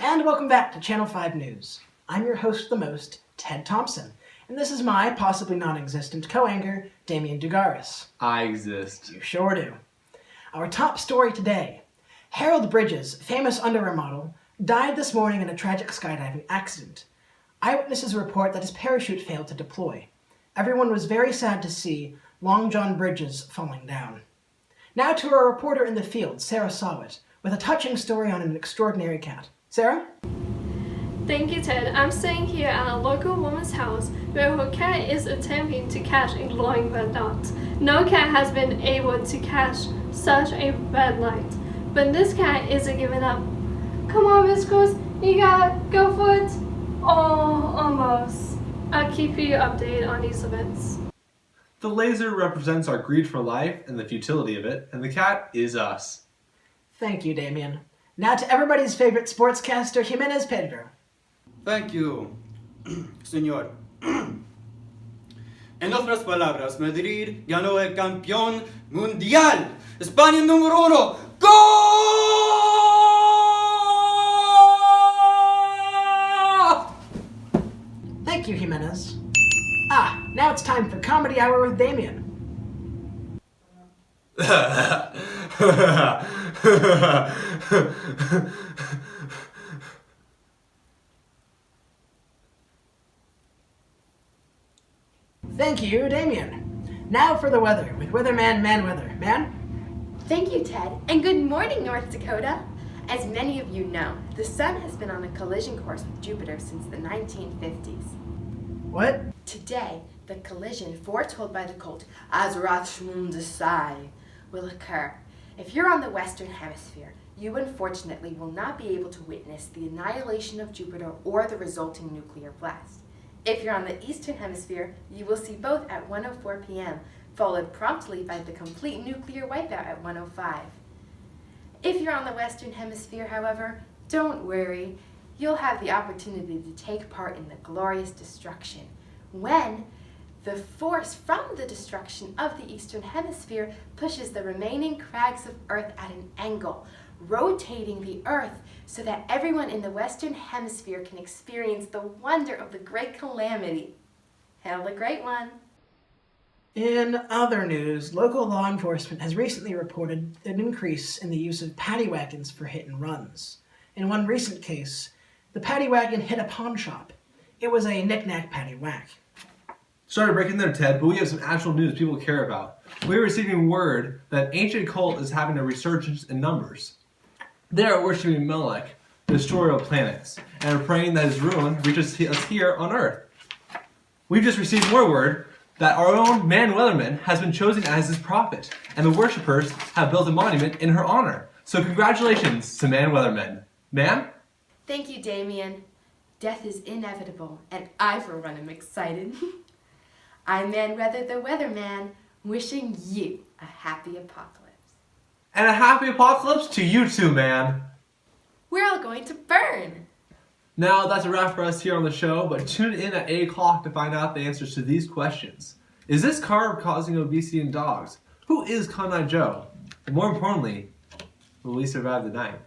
And welcome back to Channel 5 News. I'm your host of the most, Ted Thompson, and this is my possibly non-existent co-anchor, Damian Dugaris. I exist. You sure do. Our top story today. Harold Bridges, famous underwear model, died this morning in a tragic skydiving accident. Eyewitnesses report that his parachute failed to deploy. Everyone was very sad to see Long John Bridges falling down. Now to our reporter in the field, Sarah Sawit, with a touching story on an extraordinary cat. Sarah? Thank you, Ted. I'm staying here at a local woman's house where her cat is attempting to catch a glowing red dot. No cat has been able to catch such a red light, but this cat isn't giving up. Come on, Viscos, you gotta go for it. Oh, almost. I'll keep you updated on these events. The laser represents our greed for life and the futility of it, and the cat is us. Thank you, Damian. Now to everybody's favorite sportscaster, Jimenez Pedro. Thank you, señor. En otras palabras, Madrid ganó el campeón mundial. España número 1. ¡Gol! Thank you, Jimenez. Now it's time for Comedy Hour with Damian. Thank you, Damian. Now for the weather with Weatherman Man Weather. Man? Thank you, Ted, and good morning, North Dakota. As many of you know, the sun has been on a collision course with Jupiter since the 1950s. What? Today, the collision foretold by the cult Azrathundasai will occur. If you're on the Western Hemisphere, you unfortunately will not be able to witness the annihilation of Jupiter or the resulting nuclear blast. If you're on the Eastern Hemisphere, you will see both at 1:04 p.m., followed promptly by the complete nuclear wipeout at 1:05. If you're on the Western Hemisphere, however, don't worry. You'll have the opportunity to take part in the glorious destruction when the force from the destruction of the Eastern Hemisphere pushes the remaining crags of Earth at an angle, rotating the Earth so that everyone in the Western Hemisphere can experience the wonder of the great calamity. Hail the great one! In other news, local law enforcement has recently reported an increase in the use of paddy wagons for hit and runs. In one recent case, the paddy wagon hit a pawn shop. It was a knick-knack paddy whack. Sorry to break in there, Ted, but we have some actual news people care about. We're receiving word that ancient cult is having a resurgence in numbers. They are worshiping Melech, the destroyer of planets, and are praying that his ruin reaches us here on Earth. We've just received more word that our own Man Weatherman has been chosen as his prophet, and the worshippers have built a monument in her honor. So congratulations to Man Weatherman. Man? Thank you, Damian. Death is inevitable, and I, for one, am excited. I'm Man Weather the Weatherman, wishing you a happy apocalypse. And a happy apocalypse to you too, man. We're all going to burn. Now, that's a wrap for us here on the show, but tune in at 8 o'clock to find out the answers to these questions. Is this carb causing obesity in dogs? Who is Conrad Joe? And more importantly, will we survive the night?